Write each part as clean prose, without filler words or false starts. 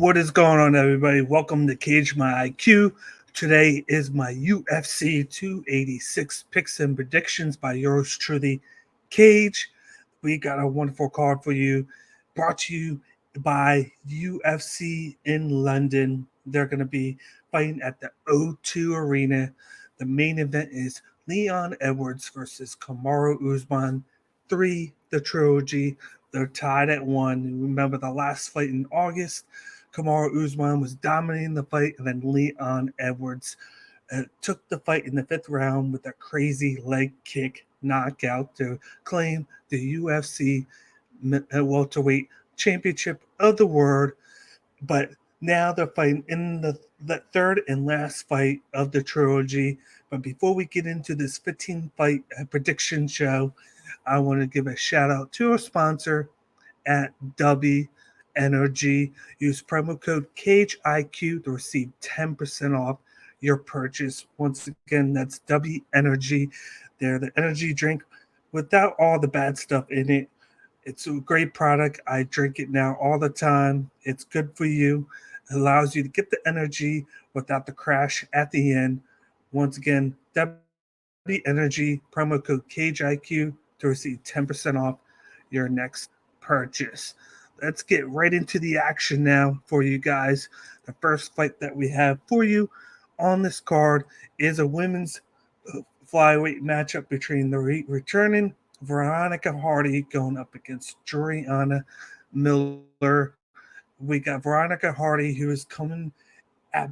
What is going on, everybody? Welcome to Cage My IQ. Today is my UFC 286 picks and predictions by yours truly, Cage. We got a wonderful card for you, brought to you by UFC in London. They're going to be fighting at the O2 Arena. The main event is Leon Edwards versus Kamaru Usman. 3, the trilogy. They're tied at 1. Remember the last fight in August? Kamaru Usman was dominating the fight, and then Leon Edwards took the fight in the 5th round with a crazy leg kick knockout to claim the UFC welterweight championship of the world. But now they're fighting in the third and last fight of the trilogy. But before we get into this 15-fight prediction show, I want to give a shout out to our sponsor at W Energy. Use promo code CAGEIQ to receive 10% off your purchase. Once again, that's W Energy. They're the energy drink without all the bad stuff in it. It's a great product. I drink it now all the time. It's good for you. It allows you to get the energy without the crash at the end. Once again, W Energy, promo code CAGEIQ to receive 10% off your next purchase. Let's get right into the action now for you guys. The first fight that we have for you on this card is a women's flyweight matchup between the returning Veronica Hardy going up against Juliana Miller. We got Veronica Hardy, who is coming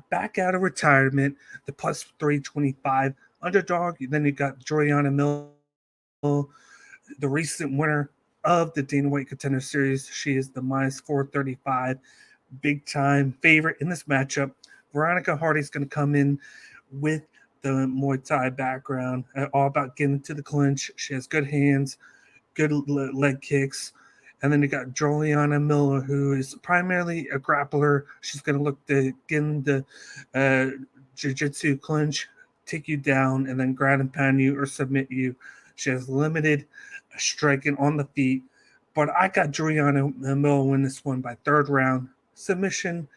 back out of retirement, the plus 325 underdog. Then you got Juliana Miller, the recent winner of the Dana White Contender Series. She is the minus 435 big time favorite in this matchup. Veronica Hardy is going to come in with the Muay Thai background, all about getting into the clinch. She has good hands, good leg kicks. And then you got Juliana Miller, who is primarily a grappler. She's going to look to get in the jiu-jitsu clinch, take you down, and then ground and pound you or submit you. She has limited striking on the feet. But I got Juliana Miller win this one by 3rd round submission.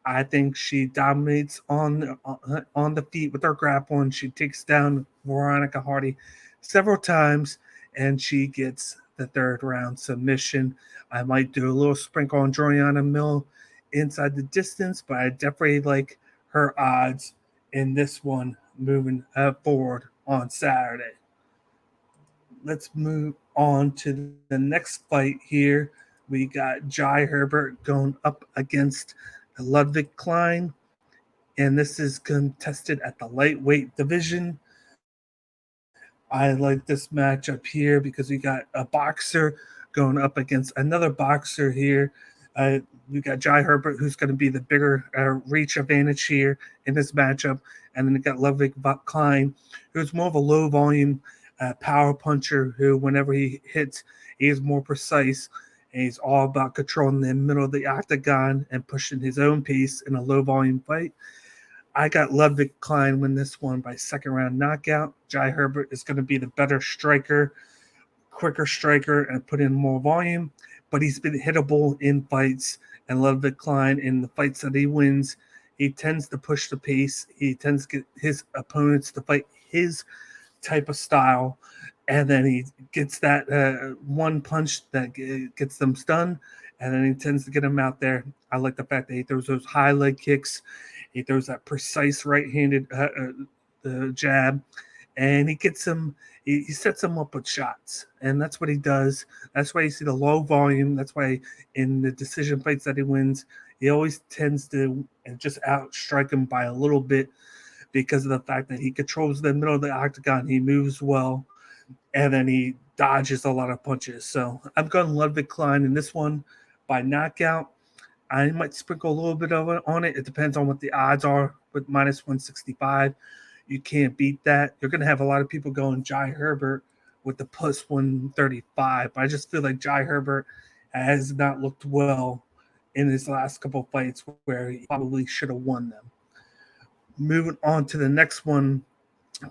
I think she dominates on the feet with her grappling. She takes down Veronica Hardy several times, and she gets the 3rd round submission. I might do a little sprinkle on Juliana Miller inside the distance, but I definitely like her odds in this one moving forward on Saturday. Let's move on to the next fight here. We got Jai Herbert going up against Ludwig Klein, and this is contested at the lightweight division. I like this matchup here because we got a boxer going up against another boxer here. We got Jai Herbert, who's going to be the bigger reach advantage here in this matchup. And then we got Ludwig Klein, who's more of a low volume power puncher who, whenever he hits, he is more precise. And he's all about controlling the middle of the octagon and pushing his own pace in a low volume fight. I got Ludwig Klein win this one by 2nd round knockout. Jai Herbert is going to be the better striker, quicker striker, and put in more volume. But he's been hittable in fights. And Ludwig Klein, in the fights that he wins, he tends to push the pace. He tends to get his opponents to fight his type of style. And then he gets that one punch that gets them stunned. And then he tends to get them out there. I like the fact that he throws those high leg kicks. He throws that precise right-handed jab. And he gets them, he sets them up with shots. And that's what he does. That's why you see the low volume. That's why in the decision fights that he wins, he always tends to just outstrike him by a little bit because of the fact that he controls the middle of the octagon. He moves well. And then he dodges a lot of punches. So I'm going Ludwig Klein in this one by knockout. I might sprinkle a little bit of it on it. It depends on what the odds are with minus 165. You can't beat that. You're going to have a lot of people going Jai Herbert with the plus 135. But I just feel like Jai Herbert has not looked well in his last couple of fights where he probably should have won them. Moving on to the next one,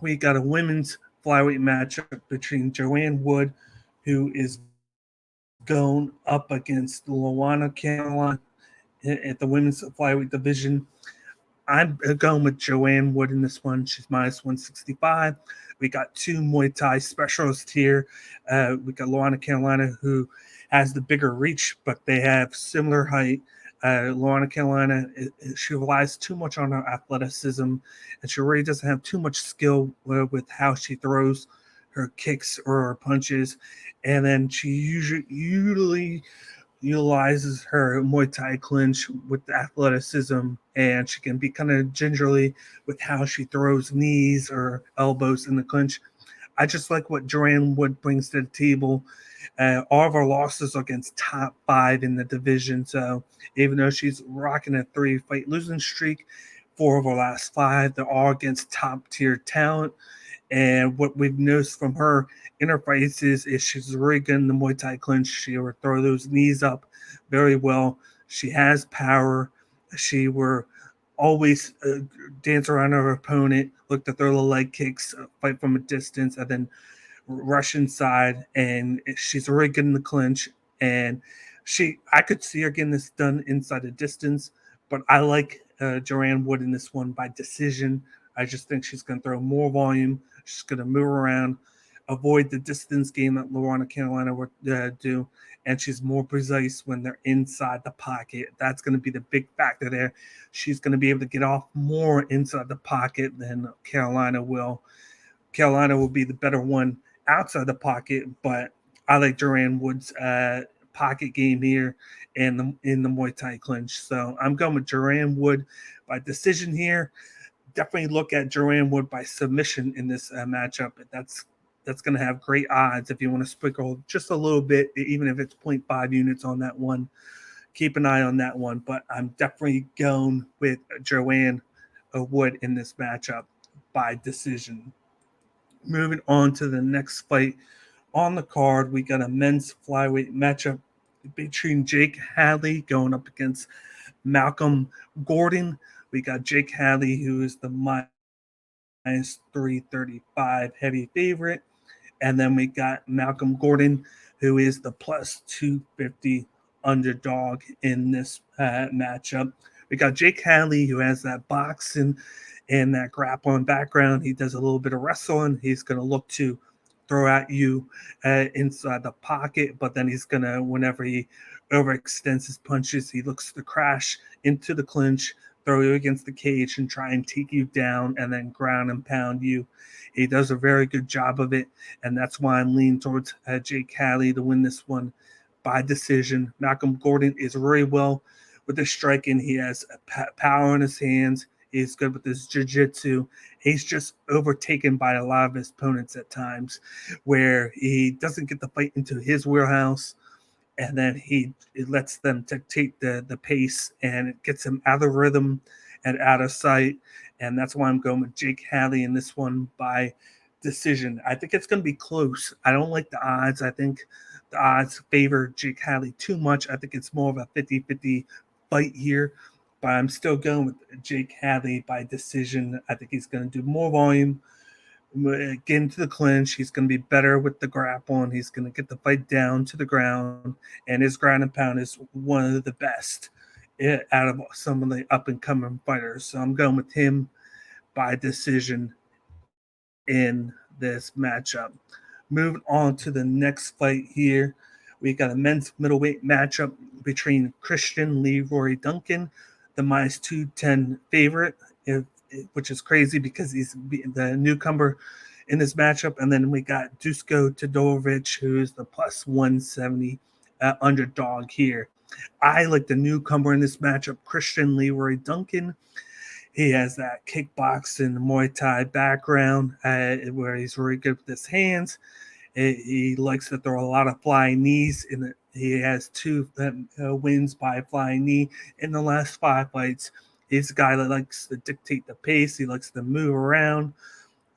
we got a women's flyweight matchup between Joanne Wood, who is going up against Luana, Carolina, at the women's flyweight division. I'm going with Joanne Wood in this one. She's minus 165. We got two Muay Thai specialists here. We got Luana Carolina, who has the bigger reach, but they have similar height. Luana Carolina, she relies too much on her athleticism, and she really doesn't have too much skill with how she throws her kicks or her punches. And then she usually utilizes her Muay Thai clinch with athleticism, and she can be kind of gingerly with how she throws knees or elbows in the clinch. I just like what Joanne Wood brings to the table. All of our losses are against top 5 in the division, so even though she's rocking a 3-fight losing streak, 4 of her last 5, they're all against top-tier talent. And what we've noticed from her in her fights is she's really good in the Muay Thai clinch. She will throw those knees up very well. She has power. She will always dance around her opponent, look to throw the leg kicks, fight from a distance, and then rush inside. And she's really good in the clinch. And I could see her getting this done inside the distance, but I like Joanne Wood in this one by decision. I just think she's going to throw more volume. She's going to move around, avoid the distance game that Luana Carolina would do, and she's more precise when they're inside the pocket. That's going to be the big factor there. She's going to be able to get off more inside the pocket than Carolina will. Carolina will be the better one outside the pocket, but I like Joanne Wood's pocket game here and in the Muay Thai clinch. So I'm going with Joanne Wood by decision here. Definitely look at Joanne Wood by submission in this matchup. That's going to have great odds if you want to sprinkle just a little bit, even if it's 0.5 units on that one. Keep an eye on that one. But I'm definitely going with Joanne Wood in this matchup by decision. Moving on to the next fight on the card, we got a men's flyweight matchup between Jake Hadley going up against Malcolm Gordon. We got Jake Hadley, who is the minus 335 heavy favorite. And then we got Malcolm Gordon, who is the plus 250 underdog in this matchup. We got Jake Hadley, who has that boxing and that grappling background. He does a little bit of wrestling. He's going to look to throw at you inside the pocket, but then he's going to, whenever he overextends his punches, he looks to crash into the clinch, throw you against the cage, and try and take you down and then ground and pound you. He does a very good job of it, and that's why I'm leaning towards Jake Hadley to win this one by decision. Malcolm Gordon is very well with his striking. He has power in his hands. He's good with his jiu-jitsu. He's just overtaken by a lot of his opponents at times where he doesn't get the fight into his wheelhouse, and then he lets them dictate the pace, and it gets him out of rhythm and out of sight. And that's why I'm going with Jake Hadley in this one by decision. I think it's going to be close. I don't like the odds. I think the odds favor Jake Hadley too much. I think it's more of a 50-50 fight here. But I'm still going with Jake Hadley by decision. I think he's going to do more volume, get into the clinch. He's going to be better with the grapple, and he's going to get the fight down to the ground. And his ground and pound is one of the best out of some of the up-and-coming fighters. So I'm going with him by decision in this matchup. Moving on to the next fight here. We got a men's middleweight matchup between Christian Leroy Duncan, the minus 210 favorite, which is crazy because he's the newcomer in this matchup. And then we got Duško Todorović, who is the plus 170 underdog here. I like the newcomer in this matchup, Christian Leroy Duncan. He has that kickboxing Muay Thai background where he's really good with his hands. He likes to throw a lot of flying knees. He has 2 wins by flying knee in the last 5 fights. He's a guy that likes to dictate the pace. He likes to move around,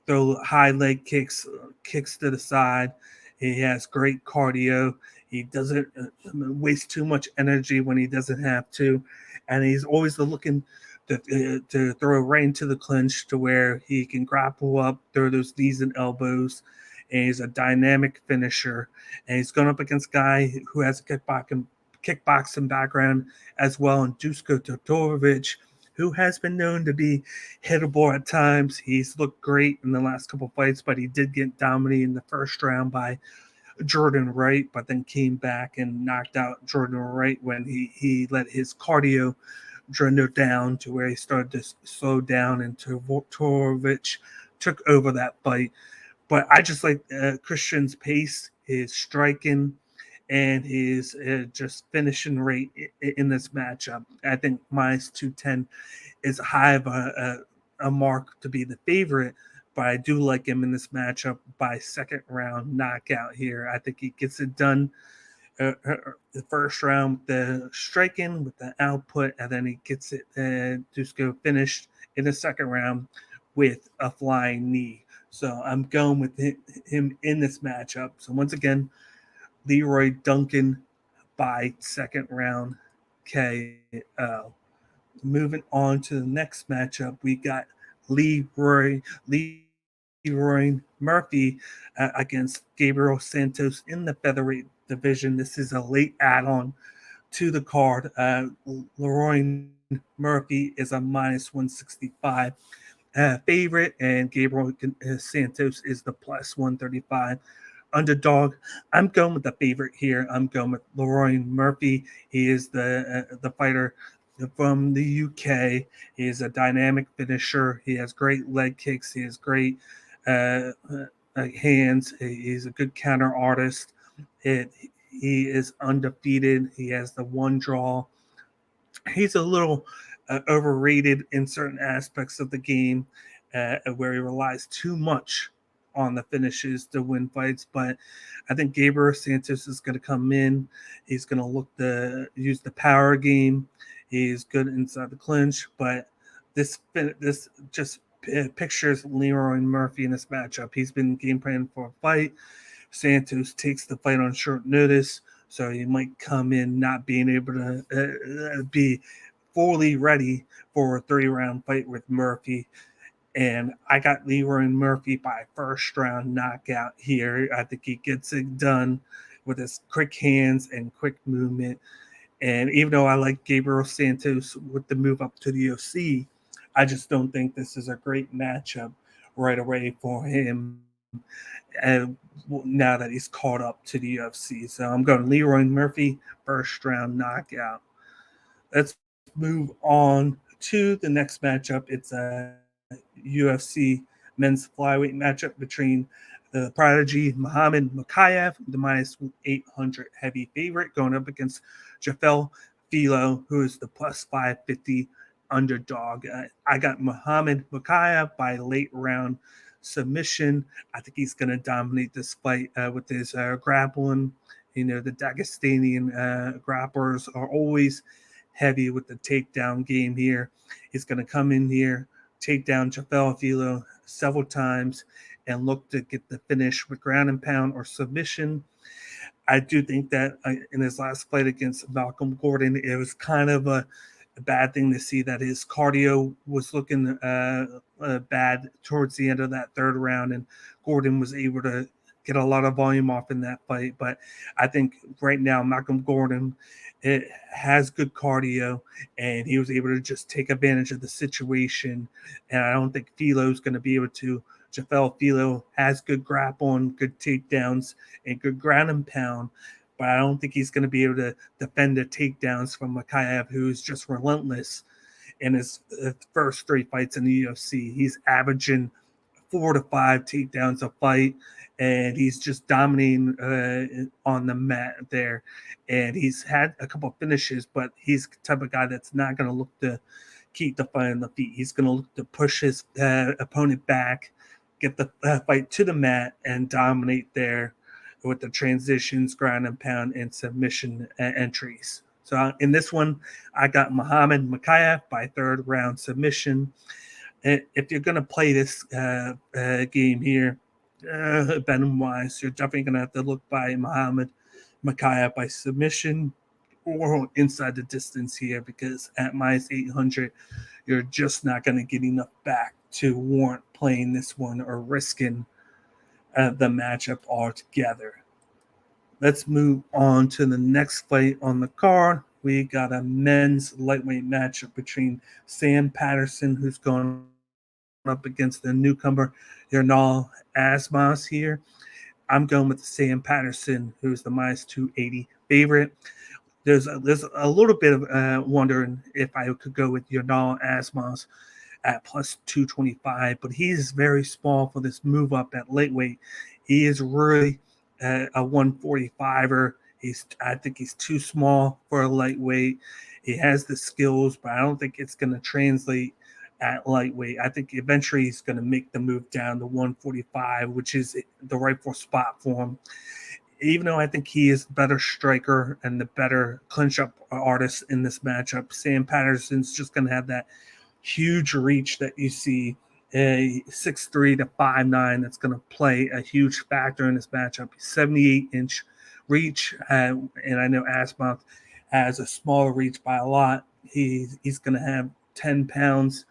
throw high leg kicks to the side. He has great cardio. He doesn't waste too much energy when he doesn't have to. And he's always looking to throw right into the clinch to where he can grapple up, throw those knees and elbows. And he's a dynamic finisher. And he's going up against a guy who has a kickboxing background as well, and Duško Todorović, who has been known to be hittable at times. He's looked great in the last couple fights, but he did get dominated in the first round by Jordan Wright, but then came back and knocked out Jordan Wright when he let his cardio dwindle down to where he started to slow down, and Todorović took over that fight. But I just like Christian's pace, his striking, and his just finishing rate in this matchup. I think minus 210 is high of a mark to be the favorite, but I do like him in this matchup by second round knockout here. I think he gets it done the first round with the striking, with the output, and then he gets it Duško finished in the second round with a flying knee. So I'm going with him in this matchup. So once again, Leroy Duncan by second round KO. Moving on to the next matchup, we got Leroy Murphy against Gabriel Santos in the featherweight division. This is a late add-on to the card. Leroy Murphy is a minus 165 favorite, and Gabriel Santos is the plus 135 underdog. I'm going with the favorite here. I'm going with Leroy Murphy. He is the fighter from the UK. He is a dynamic finisher. He has great leg kicks. He has great hands. He's a good counter artist. He is undefeated. He has the one draw. He's a little overrated in certain aspects of the game, where he relies too much on the finishes to win fights. But I think Gabriel Santos is going to come in. He's going to look to use the power game. He's good inside the clinch, but this just pictures Leroy Murphy in this matchup. He's been game planning for a fight. Santos takes the fight on short notice, so he might come in not being able to be fully ready for a 3-round fight with Murphy. And I got Leroy Murphy by first round knockout here. I think he gets it done with his quick hands and quick movement. And even though I like Gabriel Santos with the move up to the UFC, I just don't think this is a great matchup right away for him. And now that he's caught up to the UFC. So I'm going Leroy Murphy, first round knockout. Let's move on to the next matchup. It's a UFC men's flyweight matchup between the prodigy Muhammad Mokaev, the minus 800 heavy favorite, going up against Jafel Filho, who is the plus 550 underdog. I got Muhammad Mokaev by late round submission. I think he's going to dominate this fight with his grappling. You know, the Dagestanian grapplers are always heavy with the takedown game here. He's going to come in here, take down Jafel Filho several times, and look to get the finish with ground and pound or submission. I do think that in his last fight against Malcolm Gordon, it was kind of a bad thing to see that his cardio was looking bad towards the end of that third round, and Gordon was able to get a lot of volume off in that fight. But I think right now Malcolm Gordon has good cardio, and he was able to just take advantage of the situation. And I don't think Filho's going to be able to. Jafel Filho has good grappling, good takedowns, and good ground and pound, but I don't think he's going to be able to defend the takedowns from Mokaev, who's just relentless in his first 3 fights in the UFC. He's averaging 4 to 5 takedowns a fight, and he's just dominating on the mat there. And he's had a couple of finishes, but he's the type of guy that's not going to look to keep the fight on the feet. He's going to look to push his opponent back, get the fight to the mat, and dominate there with the transitions, ground and pound, and submission entries. So in this one, I got Muhammad Mokaev by third round submission. If you're going to play this game here, betting-wise, you're definitely going to have to look by Muhammad Mokaev by submission or inside the distance here, because at minus 800, you're just not going to get enough back to warrant playing this one or risking the matchup altogether. Let's move on to the next fight on the card. We got a men's lightweight matchup between Sam Patterson, who's going up against the newcomer Yanal Ashmoz here. I'm going with Sam Patterson, who's the minus 280 favorite. There's a little bit of wondering if I could go with Yanal Ashmoz at plus 225, but he is very small for this move up at lightweight. He is really a 145er. I think he's too small for a lightweight. He has the skills, but I don't think it's going to translate at lightweight. I think eventually he's going to make the move down to 145, which is the rightful spot for him. Even though I think he is the better striker and the better clinch-up artist in this matchup, Sam Patterson's just going to have that huge reach that you see, a 6'3" to 5'9", that's going to play a huge factor in this matchup. 78-inch reach, and I know Ashmoz has a smaller reach by a lot. He's going to have 10 pounds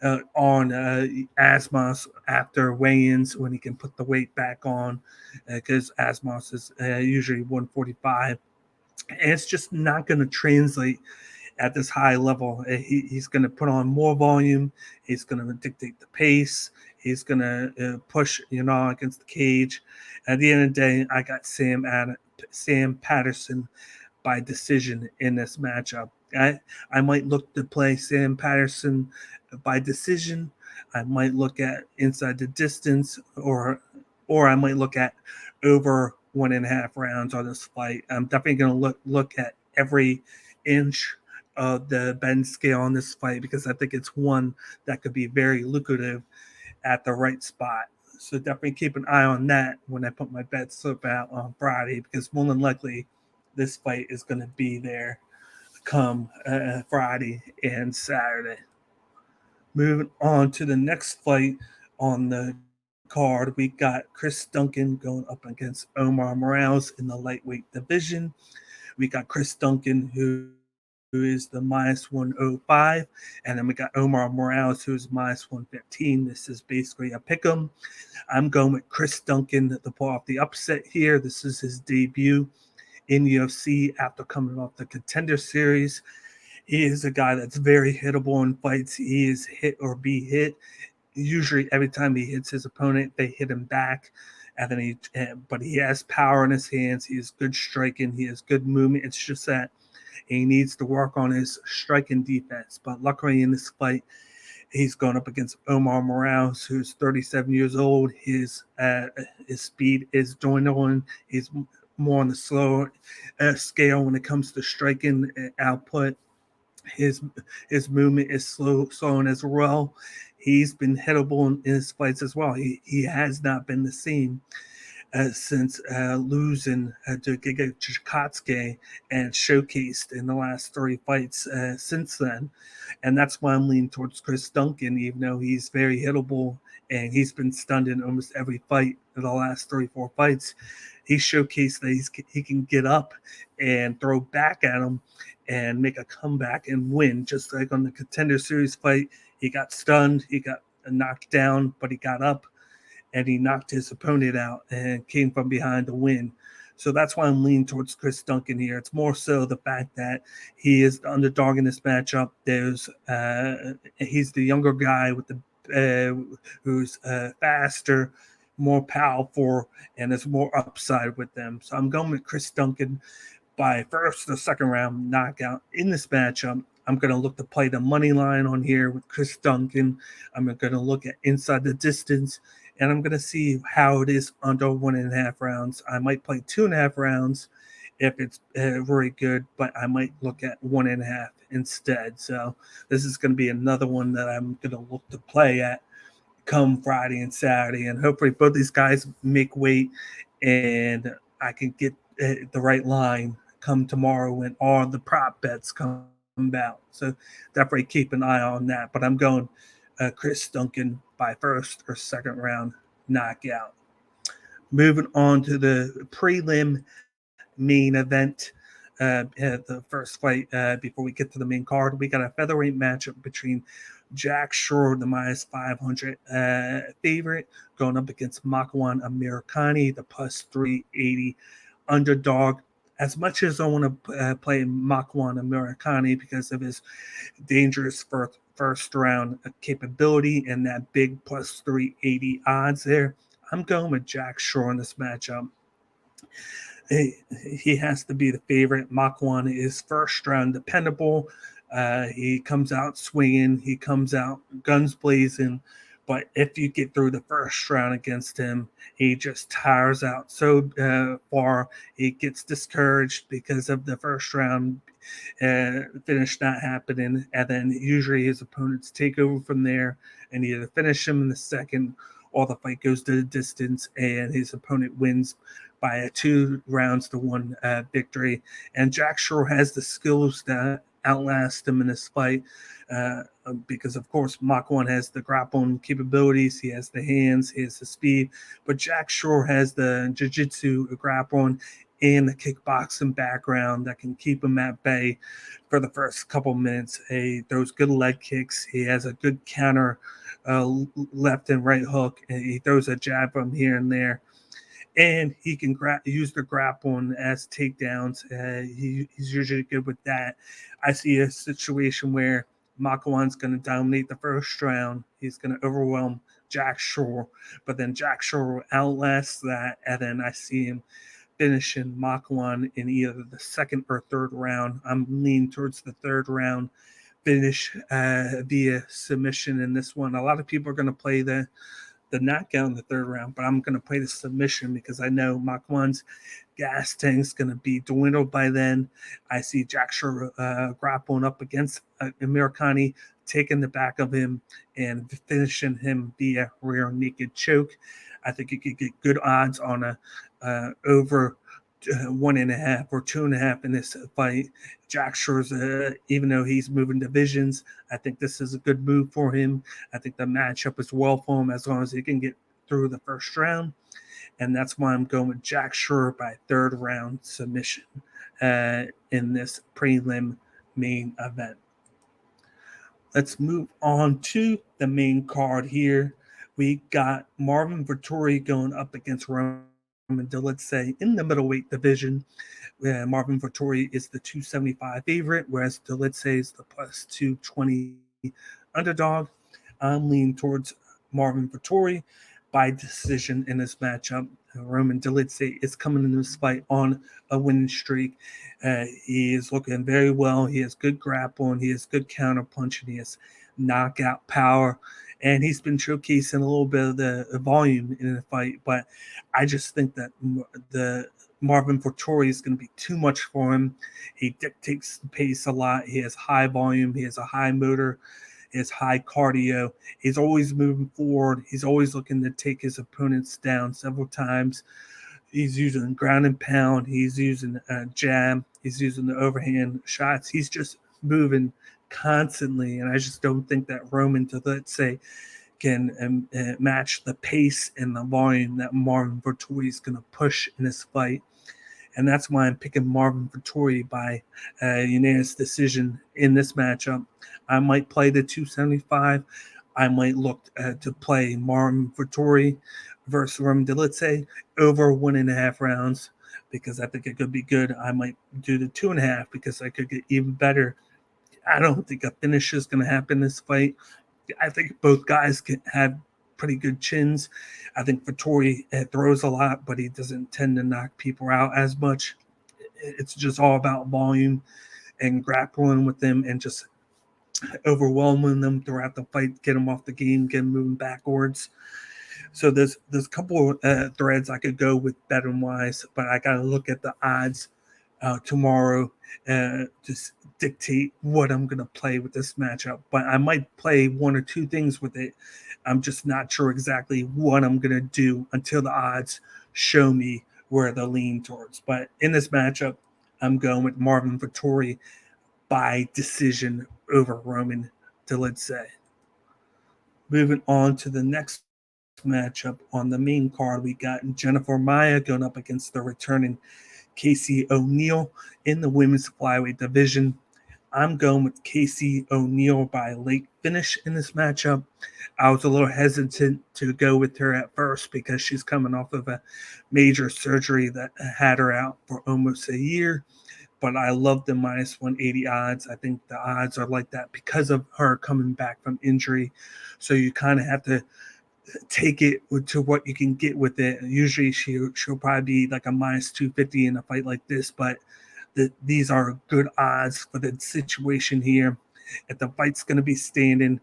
on Ashmoz after weigh-ins when he can put the weight back on, because Ashmoz is usually 145. And it's just not going to translate at this high level. He's going to put on more volume. He's going to dictate the pace. He's going to push, against the cage. At the end of the day, I got Sam Patterson by decision in this matchup. I might look to play Sam Patterson by decision. I might look at inside the distance, or I might look at over 1.5 rounds on this fight. I'm definitely going to look at every inch of the bend scale on this fight, because I think it's one that could be very lucrative at the right spot. So definitely keep an eye on that when I put my bet slip out on Friday, because more than likely this fight is going to be there come Friday and Saturday. Moving on to the next fight on the card, we got Chris Duncan going up against Omar Morales in the lightweight division. We got Chris Duncan, who is the minus 105, and then we got Omar Morales, who's minus 115. This is basically a pick 'em. I'm going with Chris Duncan to pull off the upset here. This is his debut in UFC after coming off the Contender Series. He is a guy that's very hittable in fights. He is hit or be hit. Usually every time he hits his opponent, they hit him back. And then but he has power in his hands. He has good striking. He has good movement. It's just that he needs to work on his striking defense. But luckily in this fight, he's going up against Omar Morales, who's 37 years old. His speed is dwindling. He's more on the slow scale when it comes to striking output. His movement is slowing as well. He's been hittable in his fights as well. He has not been the same since losing to Giga Chikatsuke and showcased in the last 3 fights since then. And that's why I'm leaning towards Chris Duncan, even though he's very hittable and he's been stunned in almost every fight in the last 3-4 fights. He showcased that he can get up and throw back at him and make a comeback and win, just like on the Contender Series fight. He got stunned, he got knocked down, but he got up and he knocked his opponent out and came from behind to win. So that's why I'm leaning towards Chris Duncan here. It's more so the fact that he is the underdog in this matchup. He's the younger guy with who's faster, more powerful, and there's more upside with them. So I'm going with Chris Duncan by first or second round knockout in this matchup. I'm going to look to play the money line on here with Chris Duncan. I'm going to look at inside the distance, and I'm going to see how it is under 1.5 rounds. I might play 2.5 rounds if it's very good, but I might look at 1.5 instead. So this is going to be another one that I'm going to look to play at come Friday and Saturday, and hopefully both these guys make weight and I can get the right line come tomorrow when all the prop bets come out. So definitely keep an eye on that. But I'm going Chris Duncan by first or second round knockout. Moving on to the prelim main event. The first fight before we get to the main card, we got a featherweight matchup between Jack Shore, the minus 500 favorite, going up against Makwan Amerikani, the plus 380 underdog. As much as I want to play Makwan Americani because of his dangerous first round capability and that big plus 380 odds there, I'm going with Jack Shore in this matchup. He has to be the favorite. Makwan is first round dependable. He comes out swinging. He comes out guns blazing. But if you get through the first round against him, he just tires out so far. He gets discouraged because of the first round finish not happening. And then usually his opponents take over from there and either finish him in the second or the fight goes to the distance and his opponent wins by a 2-1 victory. And Jack Shore has the skills to outlast him in this fight because, of course, Makwan has the grappling capabilities. He has the hands. He has the speed. But Jack Shore has the jiu-jitsu grappling and the kickboxing background that can keep him at bay for the first couple minutes. He throws good leg kicks. He has a good counter left and right hook. And he throws a jab from here and there. And he can use the grappling as takedowns. He's usually good with that. I see a situation where Makwan's going to dominate the first round. He's going to overwhelm Jack Shore, but then Jack Shore outlasts that, and then I see him finishing Makwan in either the second or third round. I'm leaning towards the third round finish via submission in this one. A lot of people are going to play the knockout in the third round, but I'm going to play the submission because I know Makwan's gas tank's going to be dwindled by then. I see Jack Shore grappling up against Americani, taking the back of him and finishing him via rear naked choke. I think you could get good odds on a over 1.5 or 2.5 in this fight. Jack Shore's, even though he's moving divisions, I think this is a good move for him. I think the matchup is well for him as long as he can get through the first round. And that's why I'm going with Jack Shore by third round submission in this prelim main event. Let's move on to the main card here. We got Marvin Vettori going up against Roman Dolidze in the middleweight division. Marvin Vettori is the 275 favorite, whereas Dolidze is the plus 220 underdog. I'm leaning towards Marvin Vettori by decision in this matchup. Roman Dolidze is coming in this fight on a winning streak. He is looking very well. He has good grappling. He has good counter punching. He has knockout power. And he's been showcasing a little bit of the volume in the fight. But I just think that the Marvin Vettori is going to be too much for him. He dictates the pace a lot. He has high volume. He has a high motor. He has high cardio. He's always moving forward. He's always looking to take his opponents down several times. He's using ground and pound. He's using a jab. He's using the overhand shots. He's just moving constantly, and I just don't think that Roman Dolidze can match the pace and the volume that Marvin Vettori is going to push in this fight. And that's why I'm picking Marvin Vettori by unanimous decision in this matchup. I might play the 275. I might look to play Marvin Vettori versus Roman Dolidze over 1.5 rounds because I think it could be good. I might do the 2.5 because I could get even better. I don't think a finish is going to happen in this fight. I think both guys can have pretty good chins. I think Vettori throws a lot, but he doesn't tend to knock people out as much. It's just all about volume and grappling with them and just overwhelming them throughout the fight, get them off the game, get them moving backwards. So there's a couple of threads I could go with betting wise, but I got to look at the odds tomorrow to dictate what I'm going to play with this matchup. But I might play one or two things with it. I'm just not sure exactly what I'm going to do until the odds show me where they're leaning towards. But in this matchup, I'm going with Marvin Vettori by decision over Roman Dolidze. Moving on to the next matchup on the main card, we got Jennifer Maia going up against the returning Casey O'Neill in the women's flyweight division. I'm going with Casey O'Neill by late finish in this matchup. I was a little hesitant to go with her at first because she's coming off of a major surgery that had her out for almost a year. But I love the minus 180 odds. I think the odds are like that because of her coming back from injury. So you kind of have to take it to what you can get with it. Usually she'll probably be like a minus 250 in a fight like this, but these are good odds for the situation here. If the fight's going to be standing,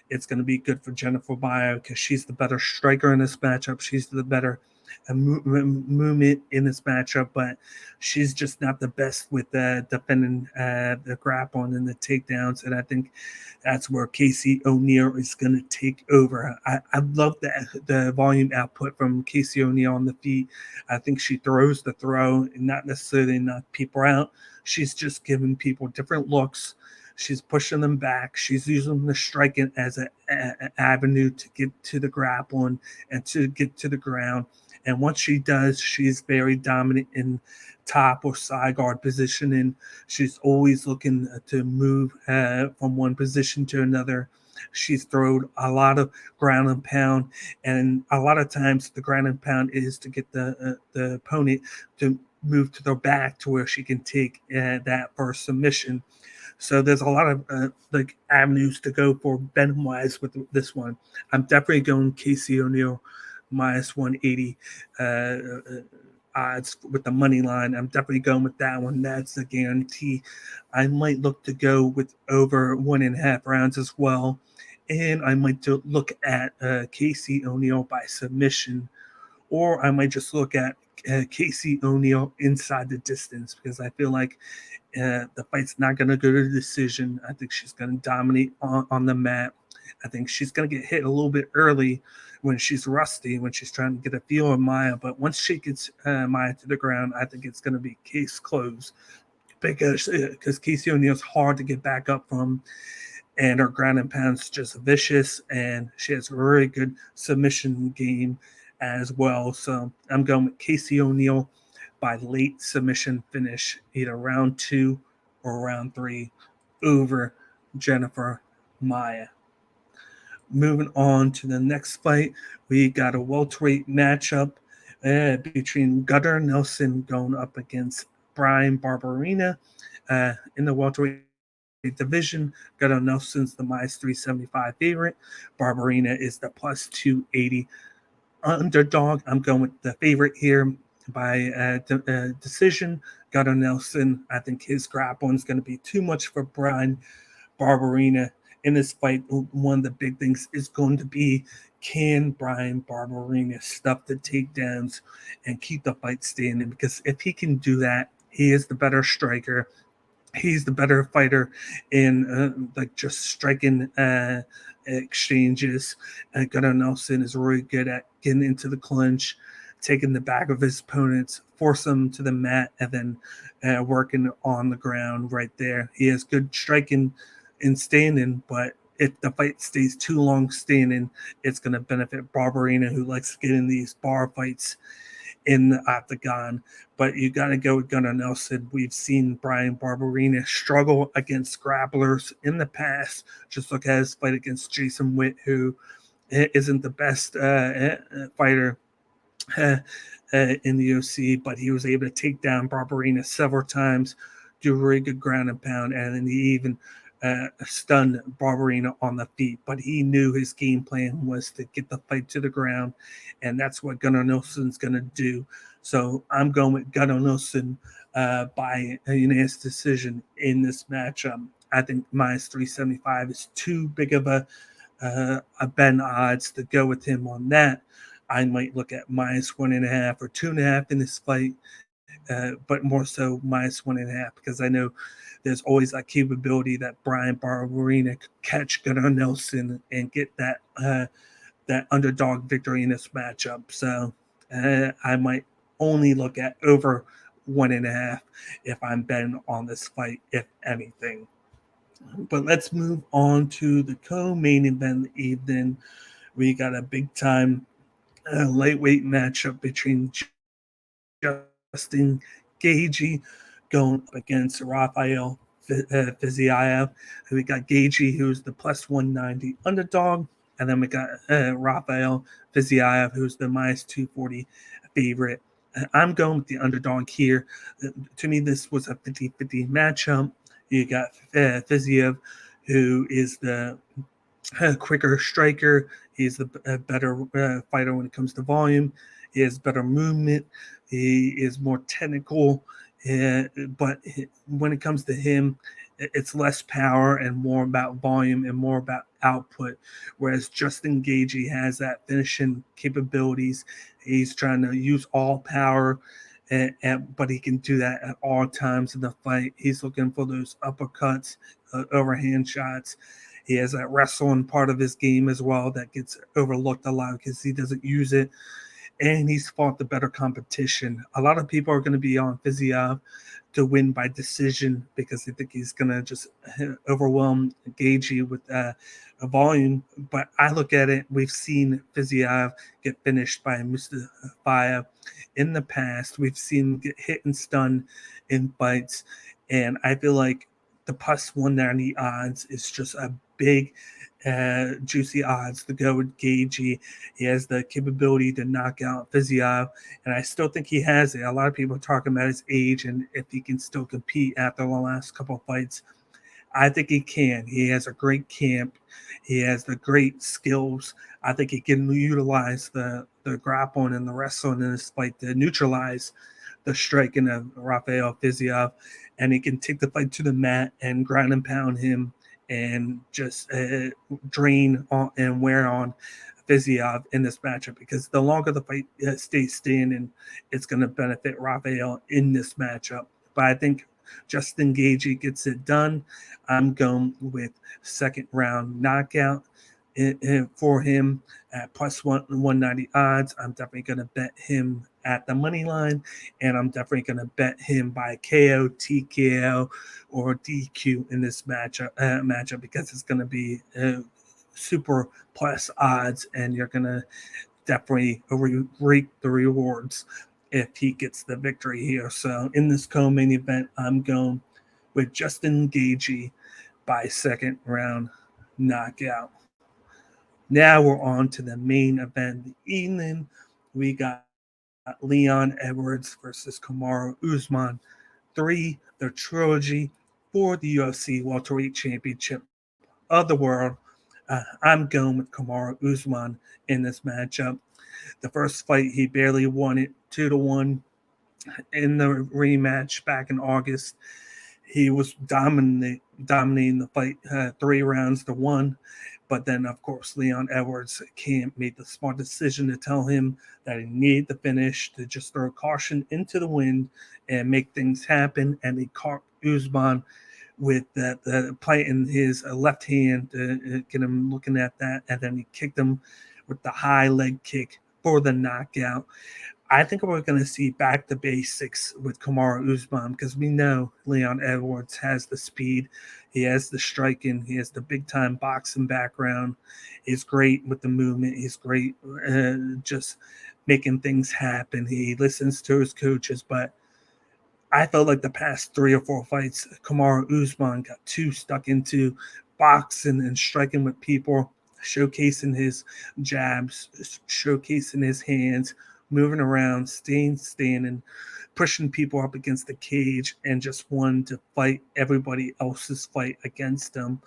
it's going to be good for Jennifer Maia because she's the better striker in this matchup. She's the better movement in this matchup, but she's just not the best with defending the grappling and the takedowns. And I think that's where Casey O'Neill is going to take over. I love the volume output from Casey O'Neill on the feet. I think she throws the throw and not necessarily knock people out. She's just giving people different looks. She's pushing them back. She's using the striking as an avenue to get to the grappling and to get to the ground. And once she does, she's very dominant in top or side guard positioning. She's always looking to move from one position to another. She's thrown a lot of ground and pound, and a lot of times the ground and pound is to get the opponent to move to their back to where she can take that for submission. So there's a lot of like avenues to go for Benham wise with this one. I'm definitely going Casey O'Neill minus 180 odds with the money line. I'm definitely going with that one. That's a guarantee. I might look to go with over 1.5 rounds as well. And I might look at Casey O'Neill by submission, or I might just look at Casey O'Neill inside the distance because I feel like the fight's not going to go to decision. I think she's going to dominate on the mat. I think she's going to get hit a little bit early when she's rusty, when she's trying to get a feel of Maia. But once she gets Maia to the ground, I think it's going to be case closed because Casey O'Neill's hard to get back up from. And her ground and pound's just vicious, and she has a really good submission game as well. So I'm going with Casey O'Neill by late submission finish, either round 2 or round 3 over Jennifer Maia. Moving on to the next fight, we got a welterweight matchup between Gunnar Nelson going up against Bryan Barberena in the welterweight division. Gunnar Nelson's the minus 375 favorite. Barberena is the plus 280 underdog. I'm going with the favorite here by decision. Gunnar Nelson, I think his grappling is going to be too much for Bryan Barberena in this fight. One of the big things is going to be, can Bryan Barberena stuff the takedowns and keep the fight standing? Because if he can do that, he is the better striker. He's the better fighter in like just striking exchanges. Gunnar Nelson is really good at getting into the clinch, taking the back of his opponents, force them to the mat, and then working on the ground right there. He has good striking and standing, but if the fight stays too long standing, it's going to benefit Barberena, who likes to get in these bar fights in the octagon. But you got to go with Gunnar Nelson. We've seen Bryan Barberena struggle against grapplers in the past. Just look at his fight against Jason Witt, who isn't the best fighter in the UFC, but he was able to take down Barberena several times, do a really good ground and pound, and then he even stunned Barberena on the feet. But he knew his game plan was to get the fight to the ground, and that's what Gunnar Nelson's going to do. So I'm going with Gunnar Nelson by a unanimous decision in this matchup. I think minus 375 is too big of a Ben odds to go with him on that. I might look at minus 1.5 or 2.5 in this fight, but more so minus 1.5 because I know there's always a capability that Bryan Barberena could catch Gunnar Nelson and get that underdog victory in this matchup. So I might only look at over 1.5 if I'm betting on this fight, if anything. But let's move on to the co-main event of the evening. We got a big-time lightweight matchup between Justin Gaethje going up against Rafael Fiziev. We got Gaethje, who's the plus 190 underdog. And then we got Rafael Fiziev, who's the minus 240 favorite. I'm going with the underdog here. To me, this was a 50-50 matchup. You got Fiziev, who is the quicker striker. He's the better fighter when it comes to volume. He has better movement. He is more technical. But when it comes to him, it's less power and more about volume and more about output. Whereas Justin Gaethje has that finishing capabilities. He's trying to use all power, but he can do that at all times in the fight. He's looking for those uppercuts, overhand shots. He has that wrestling part of his game as well that gets overlooked a lot because he doesn't use it. And he's fought the better competition. A lot of people are going to be on Fiziev to win by decision because they think he's going to just overwhelm Gaethje with a volume. But I look at it, we've seen Fiziev get finished by Mustafayev in the past. We've seen him get hit and stunned in fights. And I feel like the plus 190 odds is just a big juicy odds to go with Gaethje. He has the capability to knock out Fiziev, and I still think he has it. A lot of people are talking about his age and if he can still compete after the last couple of fights. I think he can. He has a great camp. He has the great skills. I think he can utilize the grappling and the wrestling in this fight to neutralize the striking of Rafael Fiziev, and he can take the fight to the mat and grind and pound him and just drain on and wear on Fiziev in this matchup, because the longer the fight stays standing, it's going to benefit Rafael in this matchup. But I think Justin Gaethje gets it done. I'm going with second round knockout for him at plus 190 odds. I'm definitely going to bet him at the money line, and I'm definitely going to bet him by KO, TKO, or DQ in this matchup because it's going to be super plus odds, and you're going to definitely reap the rewards if he gets the victory here. So in this co-main event, I'm going with Justin Gaethje by second round knockout. Now we're on to the main event of the evening. We got Leon Edwards versus Kamaru Usman 3, the trilogy for the UFC welterweight championship of the world. I'm going with Kamaru Usman in this matchup. The first fight, he barely won it 2-1. In the rematch back in August, he was dominating the fight 3 rounds to 1. But then, of course, Leon Edwards made the smart decision to tell him that he needed the finish, to just throw caution into the wind and make things happen. And he caught Usman with the play in his left hand to get him looking at that. And then he kicked him with the high leg kick for the knockout. I think we're going to see back to basics with Kamaru Usman because we know Leon Edwards has the speed, he has the striking, he has the big-time boxing background. He's great with the movement. He's great just making things happen. He listens to his coaches, but I felt like the past 3 or 4 fights, Kamaru Usman got too stuck into boxing and striking with people, showcasing his jabs, showcasing his hands, moving around, standing, pushing people up against the cage, and just wanting to fight everybody else's fight against him,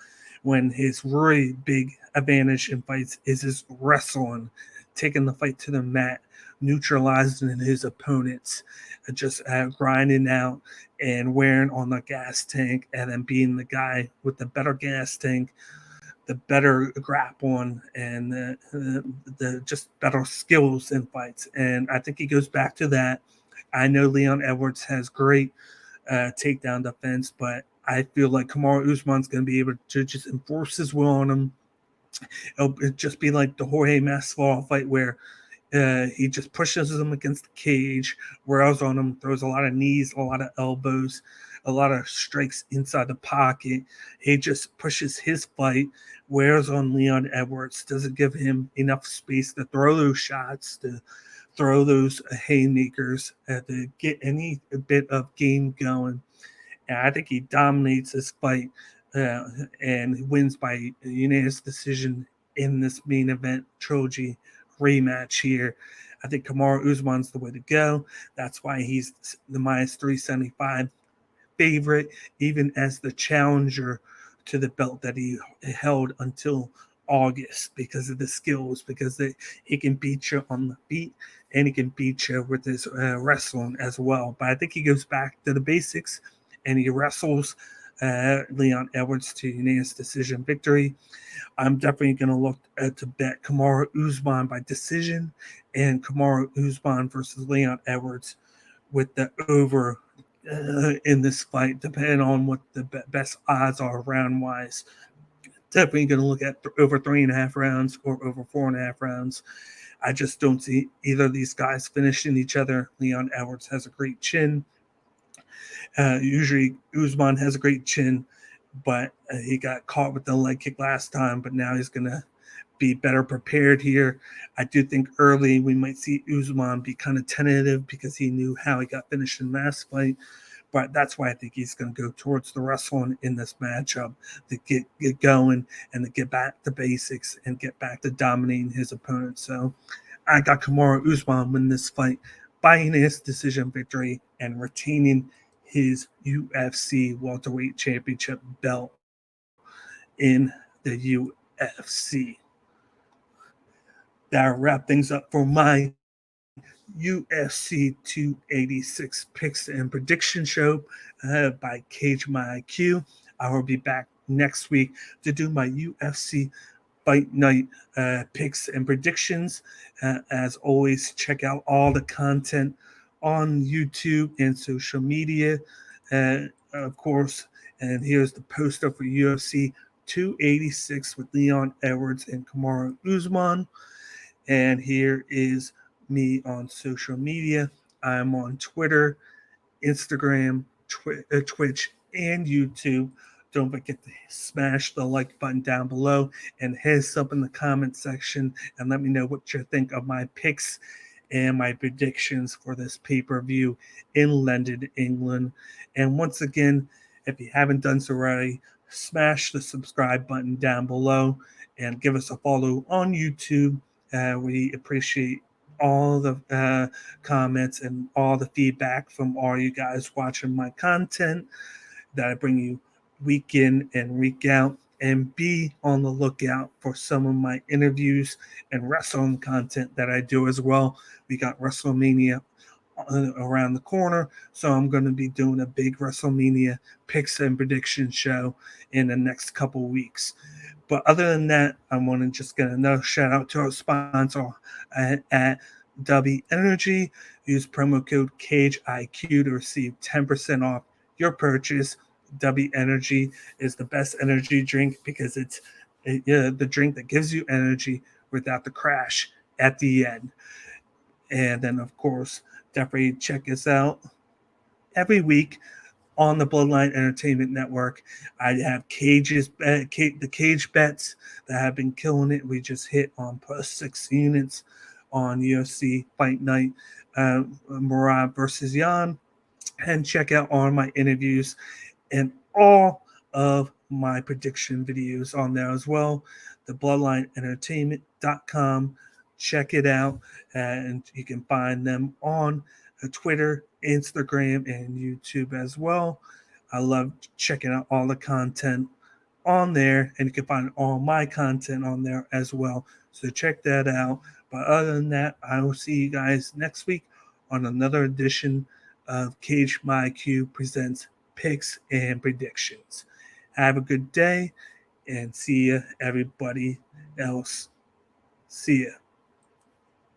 when his really big advantage in fights is his wrestling, taking the fight to the mat, neutralizing his opponents, just grinding out and wearing on the gas tank, and then being the guy with the better gas tank, the better grappling, and the just better skills in fights. And I think he goes back to that. I know Leon Edwards has great takedown defense, but I feel like Kamaru Usman's going to be able to just enforce his will on him. It'll just be like the Jorge Masvidal fight where he just pushes him against the cage, wears on him, throws a lot of knees, a lot of elbows, a lot of strikes inside the pocket. He just pushes his fight, wears on Leon Edwards, doesn't give him enough space to throw those shots, to throw those haymakers, to get any bit of game going. And I think he dominates this fight and wins by unanimous decision in this main event trilogy rematch here. I think Kamaru Usman's the way to go. That's why he's the minus 375 favorite, even as the challenger to the belt that he held until August, because of the skills, because he can beat you on the feet and he can beat you with his wrestling as well. But I think he goes back to the basics and he wrestles Leon Edwards to unanimous decision victory. I'm definitely going to look to bet Kamaru Usman by decision and Kamaru Usman versus Leon Edwards with the over in this fight, depending on what the best odds are round wise. Definitely going to look at over 3.5 rounds or over 4.5 rounds. I just don't see either of these guys finishing each other. Leon Edwards has a great chin. Usually Usman has a great chin, but he got caught with the leg kick last time, but now he's going to be better prepared here. I do think early we might see Usman be kind of tentative because he knew how he got finished in the last fight. But that's why I think he's going to go towards the wrestling in this matchup to get going and to get back to basics and get back to dominating his opponent. So I got Kamaru Usman win this fight by his decision victory and retaining his UFC welterweight championship belt in the UFC. That'll wrap things up for my UFC 286 picks and prediction show by Cage My IQ. I will be back next week to do my UFC Fight Night picks and predictions. As always, check out all the content on YouTube and social media, of course. And here's the poster for UFC 286 with Leon Edwards and Kamaru Usman. And here is me on social media. I'm on Twitter, Instagram, Twitch, and YouTube. Don't forget to smash the like button down below and hit us up in the comment section and let me know what you think of my picks and my predictions for this pay-per-view in London, England. And once again, if you haven't done so already, smash the subscribe button down below and give us a follow on YouTube. We appreciate all the comments and all the feedback from all you guys watching my content that I bring you week in and week out. And be on the lookout for some of my interviews and wrestling content that I do as well. We got WrestleMania around the corner, so I'm going to be doing a big WrestleMania picks and prediction show in the next couple weeks. But other than that, I want to just get another shout out to our sponsor at W Energy. Use promo code CageIQ to receive 10% off your purchase. W Energy is the best energy drink because it's the drink that gives you energy without the crash at the end. And then, of course, definitely check us out every week on the Bloodline Entertainment Network. I have the cage bets that have been killing it. We just hit on +6 units on UFC Fight Night, Marvin versus Yanal. And check out all my interviews and all of my prediction videos on there as well. The BloodlineEntertainment.com. Check it out, and you can find them on Twitter, Instagram, and YouTube as well. I love checking out all the content on there, and you can find all my content on there as well. So check that out. But other than that, I will see you guys next week on another edition of Cage My IQ presents picks and predictions. Have a good day, and see ya, everybody else. See ya.